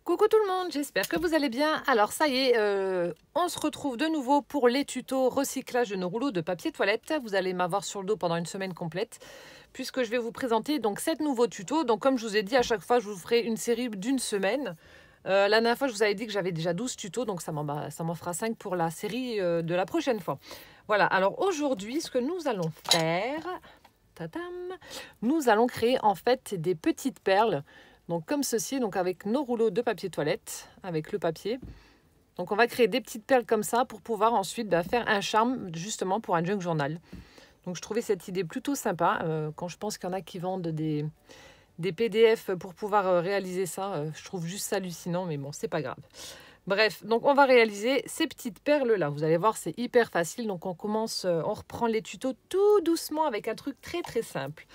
Coucou tout le monde, j'espère que vous allez bien. Alors ça y est, on se retrouve de nouveau pour les tutos recyclage de nos rouleaux de papier toilette. Vous allez m'avoir sur le dos pendant une semaine complète puisque je vais vous présenter donc 7 nouveaux tutos. Donc comme je vous ai dit, à chaque fois je vous ferai une série d'une semaine. La dernière fois je vous avais dit que j'avais déjà 12 tutos, donc ça m'en fera 5 pour la série de la prochaine fois. Voilà, alors aujourd'hui ce que nous allons faire, tadam, nous allons créer en fait des petites perles. Donc comme ceci, donc avec nos rouleaux de papier toilette, avec le papier. Donc on va créer des petites perles comme ça pour pouvoir ensuite faire un charme justement pour un junk journal. Donc je trouvais cette idée plutôt sympa. Quand je pense qu'il y en a qui vendent des PDF pour pouvoir réaliser ça, je trouve juste ça hallucinant, mais bon, c'est pas grave. Bref, donc on va réaliser ces petites perles là. Vous allez voir, c'est hyper facile. Donc on commence, on reprend les tutos tout doucement avec un truc très très simple.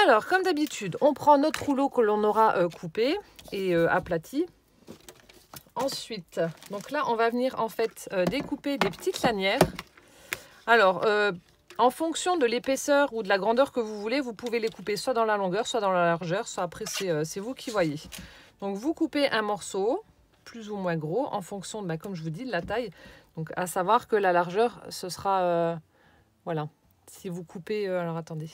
Alors, comme d'habitude, on prend notre rouleau que l'on aura coupé et aplati. Ensuite, donc là, on va venir en fait découper des petites lanières. Alors, en fonction de l'épaisseur ou de la grandeur que vous voulez, vous pouvez les couper soit dans la longueur, soit dans la largeur. Soit après, c'est vous qui voyez. Donc, vous coupez un morceau, plus ou moins gros, en fonction, comme je vous dis, de la taille. Donc, à savoir que la largeur, ce sera... voilà. Si vous coupez... alors, attendez...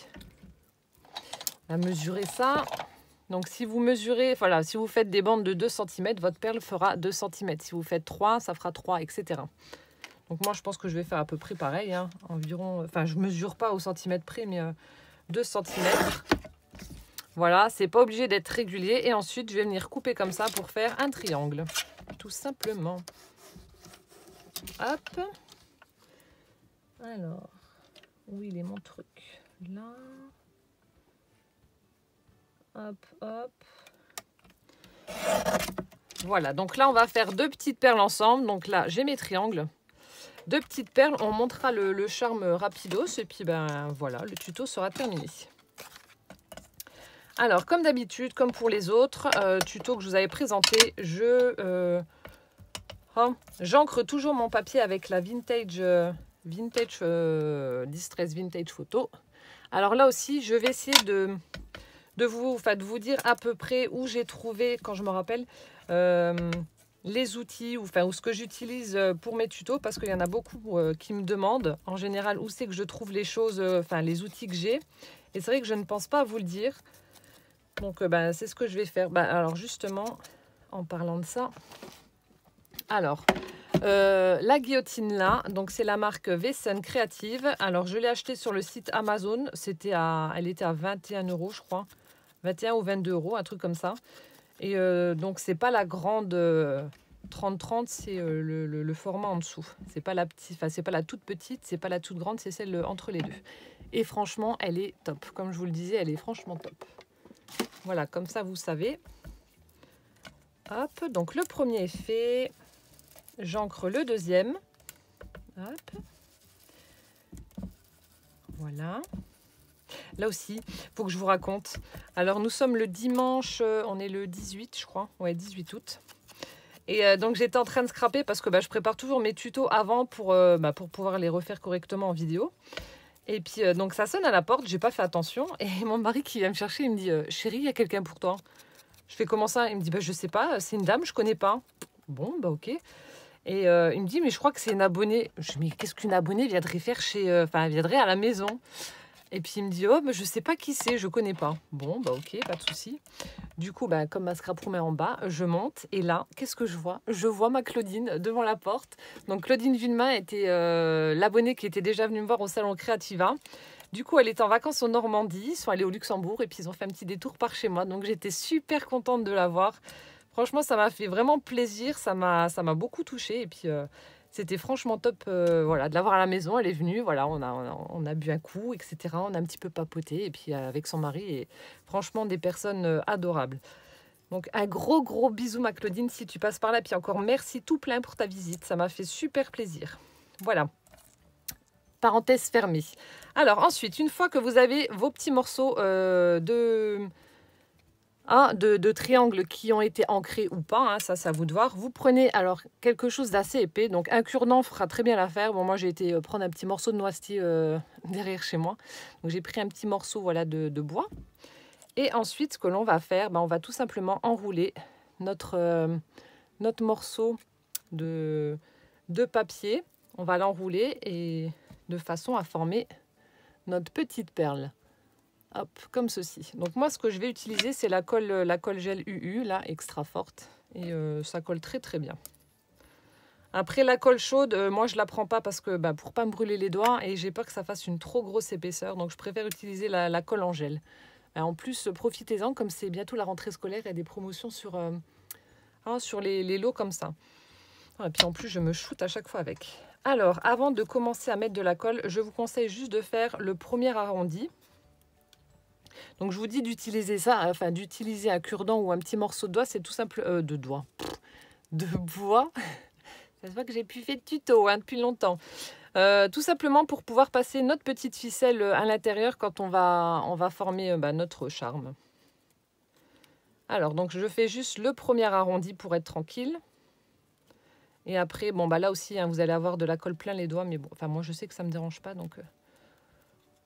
à mesurer ça. Donc si vous mesurez, voilà, si vous faites des bandes de 2 cm, votre perle fera 2 cm. Si vous faites 3, ça fera 3, etc. Donc moi, je pense que je vais faire à peu près pareil. Hein, environ, enfin, je ne mesure pas au centimètre près, mais 2 cm. Voilà, c'est pas obligé d'être régulier. Et ensuite, je vais venir couper comme ça pour faire un triangle. Tout simplement. Hop. Alors, où il est mon truc? Là. Hop, hop. Voilà, donc là, on va faire 2 petites perles ensemble. Donc là, j'ai mes triangles. 2 petites perles, on montrera le charme rapidos. Et puis, ben voilà, le tuto sera terminé. Alors, comme d'habitude, comme pour les autres tutos que je vous avais présentés, j'encre toujours mon papier avec la Distress Vintage Photo. Alors là aussi, je vais essayer de vous dire à peu près où j'ai trouvé, quand je me rappelle, les outils ou ce que j'utilise pour mes tutos, parce qu'il y en a beaucoup qui me demandent en général où c'est que je trouve les choses, les outils que j'ai. Et c'est vrai que je ne pense pas à vous le dire. Donc c'est ce que je vais faire. Alors justement, en parlant de ça, alors la guillotine là, donc c'est la marque Wesen Creative. Alors je l'ai achetée sur le site Amazon. Elle était à 21 €, je crois. 21 ou 22 €, un truc comme ça. Et donc, c'est pas la grande 30-30, c'est le format en dessous. C'est pas la petite, c'est pas la toute petite, c'est pas la toute grande, c'est celle entre les deux. Et franchement, elle est top. Comme je vous le disais, elle est franchement top. Voilà, comme ça, vous savez. Hop, donc le premier est fait. J'encre le deuxième. Hop. Voilà. Là aussi, il faut que je vous raconte. Alors, nous sommes le dimanche, on est le 18, je crois. Ouais, 18 août. Et donc, j'étais en train de scraper parce que je prépare toujours mes tutos avant pour pouvoir les refaire correctement en vidéo. Et puis, donc, ça sonne à la porte. J'ai pas fait attention. Et mon mari qui vient me chercher, il me dit « Chérie, il y a quelqu'un pour toi. » Je fais « Comment ça ?» Il me dit « Je sais pas, c'est une dame, je connais pas. » Bon, ok. Et il me dit « Mais je crois que c'est une abonnée. » Je dis « Mais qu'est-ce qu'une abonnée viendrait faire viendrait à la maison ?» Et puis il me dit « Oh, mais je sais pas qui c'est, je connais pas. » Bon, ok, pas de souci. Du coup, comme ma scrap-room est en bas, je monte. Et là, qu'est-ce que je vois? Je vois ma Claudine devant la porte. Donc Claudine Villemain était l'abonnée qui était déjà venue me voir au salon Creativa. Du coup, elle était en vacances en Normandie. Ils sont allés au Luxembourg et puis ils ont fait un petit détour par chez moi. Donc j'étais super contente de la voir. Franchement, ça m'a fait vraiment plaisir. Ça m'a beaucoup touchée. Et puis... c'était franchement top de l'avoir à la maison. Elle est venue, voilà, on a bu un coup, etc. On a un petit peu papoté, et puis avec son mari, et franchement, des personnes adorables. Donc, un gros bisou, ma Claudine, si tu passes par là. Puis encore, merci tout plein pour ta visite. Ça m'a fait super plaisir. Voilà. Parenthèse fermée. Alors, ensuite, une fois que vous avez vos petits morceaux de triangles qui ont été ancrés ou pas, hein, ça c'est à vous de voir. Vous prenez alors quelque chose d'assez épais, donc un cure-dent fera très bien l'affaire. Bon, moi j'ai été prendre un petit morceau de noisetier derrière chez moi, donc j'ai pris un petit morceau de bois. Et ensuite, ce que l'on va faire, on va tout simplement enrouler notre morceau de papier. On va l'enrouler et de façon à former notre petite perle. Hop, comme ceci. Donc moi, ce que je vais utiliser, c'est la colle gel UU, là, extra forte. Et ça colle très très bien. Après, la colle chaude, moi, je la prends pas parce que pour pas me brûler les doigts et j'ai peur que ça fasse une trop grosse épaisseur. Donc, je préfère utiliser la colle en gel. En plus, profitez-en, comme c'est bientôt la rentrée scolaire, il y a des promotions sur les lots comme ça. Et puis en plus, je me shoote à chaque fois avec. Alors, avant de commencer à mettre de la colle, je vous conseille juste de faire le premier arrondi. Donc, je vous dis d'utiliser ça, enfin d'utiliser un cure-dent ou un petit morceau de doigt, c'est tout simple de bois. Ça se voit que j'ai plus fait de tuto depuis longtemps. Tout simplement pour pouvoir passer notre petite ficelle à l'intérieur quand on va former notre charme. Alors, donc je fais juste le premier arrondi pour être tranquille. Et après, bon, là aussi, vous allez avoir de la colle plein les doigts. Mais bon, moi, je sais que ça ne me dérange pas. Donc,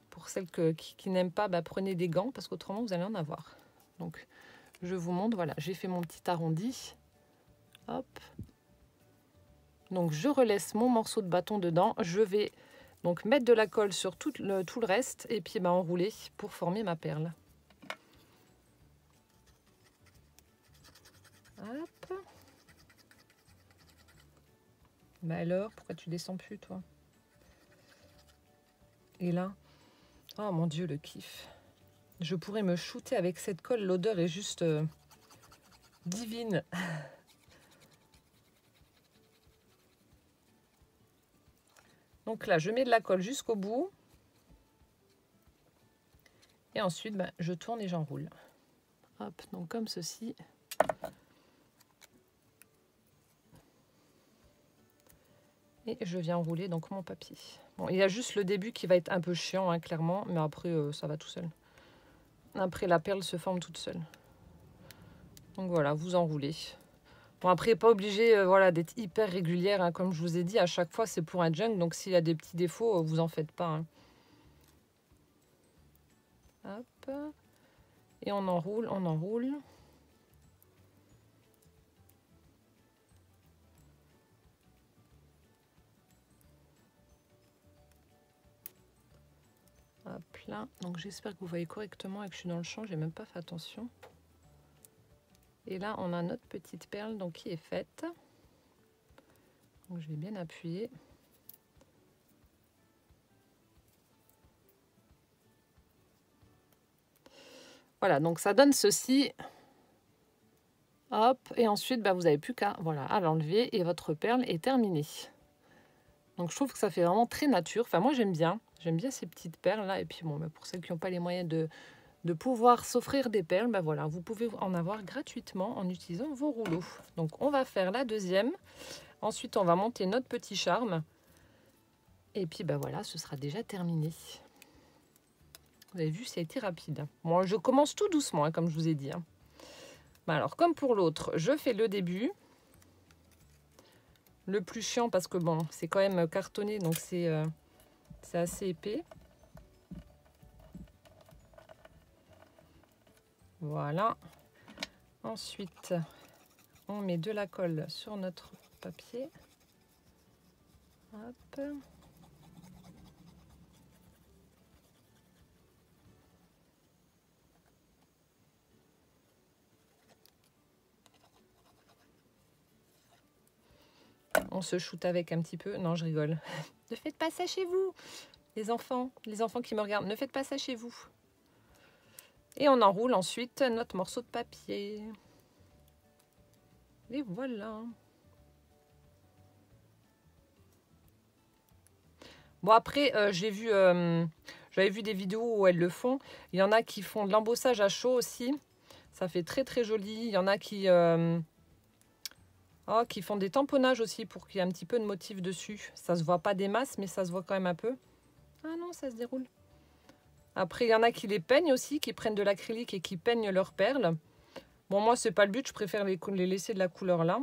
pour celles qui n'aiment pas, prenez des gants parce qu'autrement, vous allez en avoir. Donc, je vous montre. Voilà, j'ai fait mon petit arrondi. Hop. Donc, je relaisse mon morceau de bâton dedans. Je vais donc mettre de la colle sur tout le reste. Et puis, enrouler pour former ma perle. Hop. Alors, pourquoi tu descends plus, toi? Et là, oh mon Dieu, le kiff. Je pourrais me shooter avec cette colle. L'odeur est juste divine. Donc là, je mets de la colle jusqu'au bout. Et ensuite, je tourne et j'enroule. Hop, donc comme ceci. Et je viens enrouler donc mon papier. Bon, il y a juste le début qui va être un peu chiant, clairement. Mais après, ça va tout seul. Après, la perle se forme toute seule. Donc voilà, vous enroulez. Bon, après, pas obligé d'être hyper régulière. Comme je vous ai dit, à chaque fois, c'est pour un junk. Donc, s'il y a des petits défauts, vous en faites pas. Hop. Et on enroule, on enroule. Hop là. Donc, j'espère que vous voyez correctement et que je suis dans le champ. J'ai même pas fait attention. Et là, on a notre petite perle donc, qui est faite. Donc, je vais bien appuyer. Voilà, donc ça donne ceci. Hop, et ensuite, vous n'avez plus qu'à l'enlever et votre perle est terminée. Donc, je trouve que ça fait vraiment très nature. Enfin, moi, j'aime bien. J'aime bien ces petites perles-là. Et puis, bon, pour celles qui n'ont pas les moyens de pouvoir s'offrir des perles, vous pouvez en avoir gratuitement en utilisant vos rouleaux. Donc, on va faire la deuxième. Ensuite, on va monter notre petit charme. Et puis, ce sera déjà terminé. Vous avez vu, ça a été rapide. Moi, je commence tout doucement, comme je vous ai dit. Alors, comme pour l'autre, je fais le début. Le plus chiant parce que, c'est quand même cartonné, donc c'est assez épais. Voilà. Ensuite, on met de la colle sur notre papier. Hop. On se shoot avec un petit peu. Non, je rigole. Ne faites pas ça chez vous. Les enfants qui me regardent, ne faites pas ça chez vous. Et on enroule ensuite notre morceau de papier. Et voilà. Bon, après, j'avais vu des vidéos où elles le font. Il y en a qui font de l'embossage à chaud aussi. Ça fait très, très joli. Il y en a qui font des tamponnages aussi pour qu'il y ait un petit peu de motif dessus. Ça se voit pas des masses, mais ça se voit quand même un peu. Ah non, ça se déroule. Après, il y en a qui les peignent aussi, qui prennent de l'acrylique et qui peignent leurs perles. Bon, moi, c'est pas le but. Je préfère les laisser de la couleur là.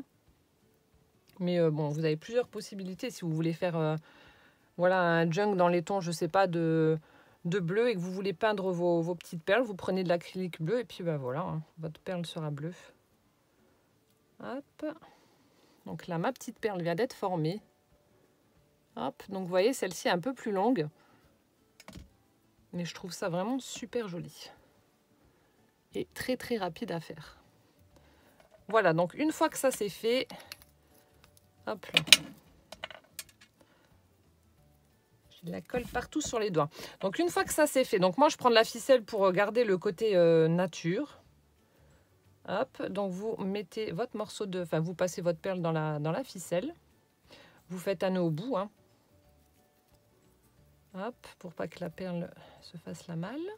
Mais vous avez plusieurs possibilités. Si vous voulez faire un junk dans les tons, je sais pas, de bleu et que vous voulez peindre vos petites perles, vous prenez de l'acrylique bleu et puis voilà, votre perle sera bleue. Hop. Donc là, ma petite perle vient d'être formée. Hop. Donc vous voyez, celle-ci est un peu plus longue. Mais je trouve ça vraiment super joli. Et très très rapide à faire. Voilà, donc une fois que ça c'est fait, hop là. J'ai de la colle partout sur les doigts. Donc une fois que ça c'est fait, donc moi je prends de la ficelle pour garder le côté nature. Hop, donc vous mettez votre morceau de... Enfin, vous passez votre perle dans la ficelle. Vous faites un nœud au bout. Hein. Hop, pour pas que la perle se fasse la malle.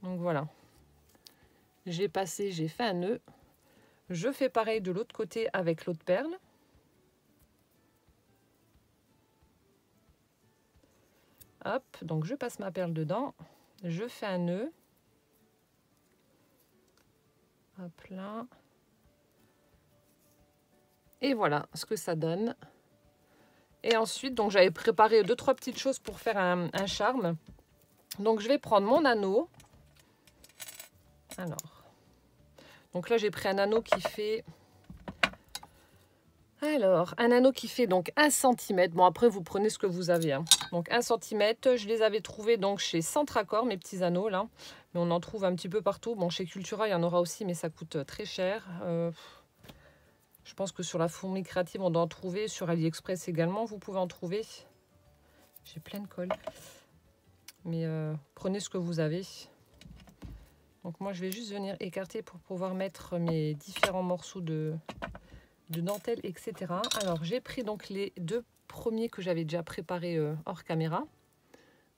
Donc voilà. J'ai passé, j'ai fait un nœud. Je fais pareil de l'autre côté avec l'autre perle. Hop, donc je passe ma perle dedans. Je fais un nœud. Hop là. Et voilà ce que ça donne. Et ensuite, donc j'avais préparé 2-3 petites choses pour faire un charme. Donc je vais prendre mon anneau. Alors, donc là j'ai pris un anneau qui fait... Alors, un anneau qui fait donc 1 cm. Bon, après vous prenez ce que vous avez. Hein. Donc 1 cm, je les avais trouvés donc chez Centracor, mes petits anneaux là. Mais on en trouve un petit peu partout. Bon, chez Cultura, il y en aura aussi, mais ça coûte très cher. Je pense que sur la fourmi créative, on doit en trouver. Sur AliExpress également, vous pouvez en trouver. J'ai plein de colle. Mais prenez ce que vous avez. Donc moi, je vais juste venir écarter pour pouvoir mettre mes différents morceaux de dentelle, etc. Alors, j'ai pris donc les 2 premiers que j'avais déjà préparés hors caméra.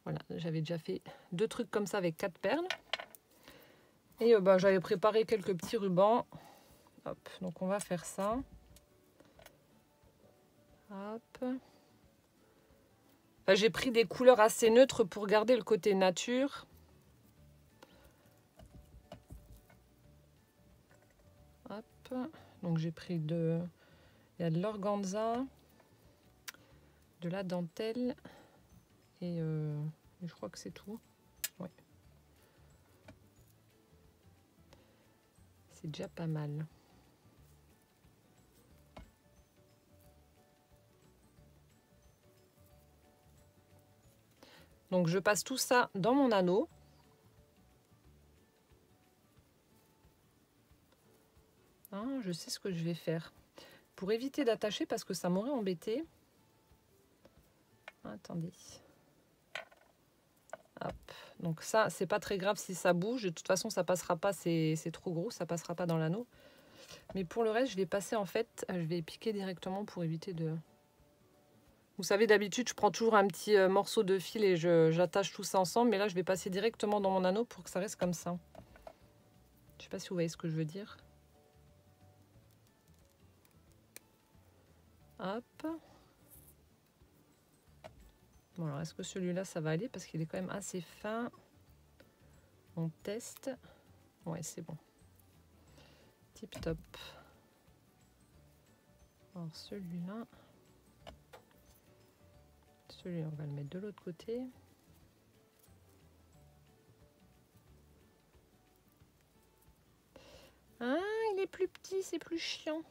Voilà, j'avais déjà fait 2 trucs comme ça avec 4 perles. Et j'avais préparé quelques petits rubans. Hop, donc on va faire ça. Hop. Enfin, j'ai pris des couleurs assez neutres pour garder le côté nature. Hop. Donc j'ai pris il y a de l'organza, de la dentelle et je crois que c'est tout. Ouais. C'est déjà pas mal. Donc je passe tout ça dans mon anneau. Ah, je sais ce que je vais faire. Pour éviter d'attacher parce que ça m'aurait embêté. Attendez. Hop. Donc ça, c'est pas très grave si ça bouge. De toute façon, ça passera pas, c'est trop gros, ça passera pas dans l'anneau. Mais pour le reste, je vais passer en fait, je vais piquer directement pour éviter de... Vous savez, d'habitude, je prends toujours un petit morceau de fil et j'attache tout ça ensemble. Mais là, je vais passer directement dans mon anneau pour que ça reste comme ça. Je sais pas si vous voyez ce que je veux dire. Hop. Bon, alors, est-ce que celui-là, ça va aller? Parce qu'il est quand même assez fin. On teste. Ouais, c'est bon. Tip top. Alors, celui-là... Celui-là, on va le mettre de l'autre côté. Ah, il est plus petit, c'est plus chiant.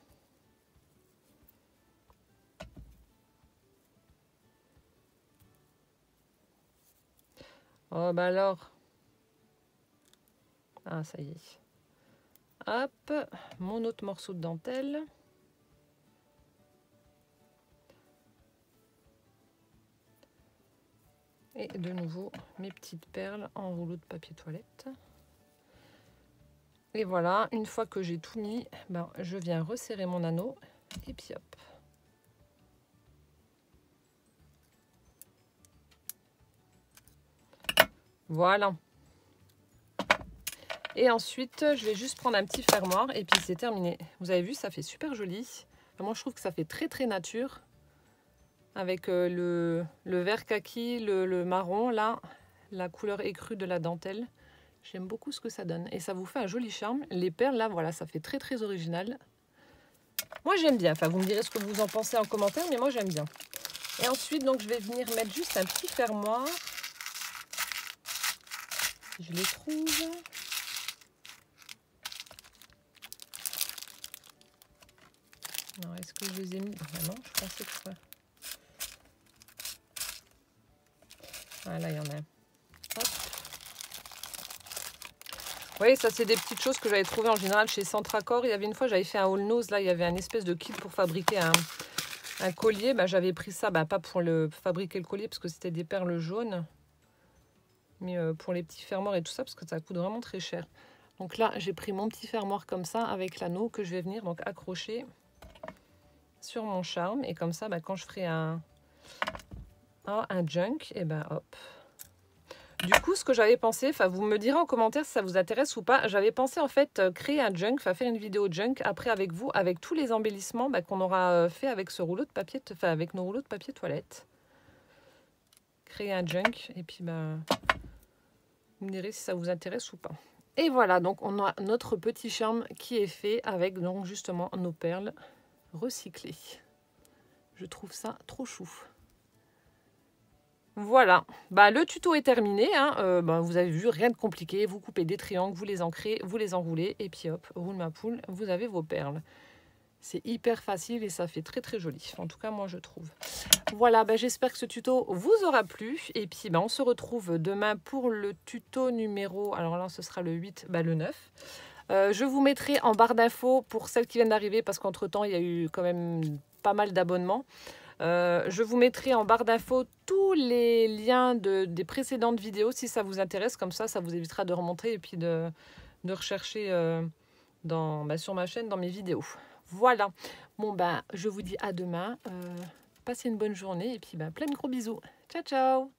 Oh, bah alors. Ah, ça y est. Hop, mon autre morceau de dentelle. Et de nouveau, mes petites perles en rouleau de papier toilette. Et voilà, une fois que j'ai tout mis, ben, je viens resserrer mon anneau. Et puis hop. Voilà. Et ensuite, je vais juste prendre un petit fermoir et puis c'est terminé. Vous avez vu, ça fait super joli. Moi, je trouve que ça fait très très nature. Avec le vert kaki, le marron, là, la couleur écrue de la dentelle. J'aime beaucoup ce que ça donne. Et ça vous fait un joli charme. Les perles, là, voilà, ça fait très très original. Moi, j'aime bien. Enfin, vous me direz ce que vous en pensez en commentaire, mais moi, j'aime bien. Et ensuite, donc, je vais venir mettre juste un petit fermoir. Je les trouve. Alors, est-ce que je les ai mis? Ah non, je pensais que ça... Ah là, il y en a un. Hop. Oui, ça c'est des petites choses que j'avais trouvées en général chez Centracor. Il y avait une fois, j'avais fait un all nose, là il y avait un espèce de kit pour fabriquer un collier. Bah, j'avais pris ça, bah, pas pour fabriquer le collier parce que c'était des perles jaunes, mais pour les petits fermoirs et tout ça parce que ça coûte vraiment très cher. Donc là, j'ai pris mon petit fermoir comme ça avec l'anneau que je vais venir donc accrocher sur mon charme. Et comme ça, bah, quand je ferai un junk, et ben hop. Du coup, ce que j'avais pensé, vous me direz en commentaire si ça vous intéresse ou pas. J'avais pensé en fait créer un junk, faire une vidéo junk après avec vous, avec tous les embellissements qu'on aura fait avec ce rouleau de papier, avec nos rouleaux de papier toilette. Créer un junk et puis vous me direz si ça vous intéresse ou pas. Et voilà, donc on a notre petit charme qui est fait avec donc justement nos perles recyclées. Je trouve ça trop chou. Voilà, bah, le tuto est terminé, hein. Vous avez vu, rien de compliqué, vous coupez des triangles, vous les ancrez, vous les enroulez et puis hop, roule ma poule, vous avez vos perles. C'est hyper facile et ça fait très très joli, en tout cas moi je trouve. Voilà, bah, j'espère que ce tuto vous aura plu et puis on se retrouve demain pour le tuto numéro, alors là ce sera le 8, le 9. Je vous mettrai en barre d'infos pour celles qui viennent d'arriver parce qu'entre temps il y a eu quand même pas mal d'abonnements. Je vous mettrai en barre d'infos tous les liens des précédentes vidéos si ça vous intéresse. Comme ça, ça vous évitera de remonter et puis de rechercher sur ma chaîne dans mes vidéos. Voilà. Bon, je vous dis à demain. Passez une bonne journée et puis plein de gros bisous. Ciao, ciao!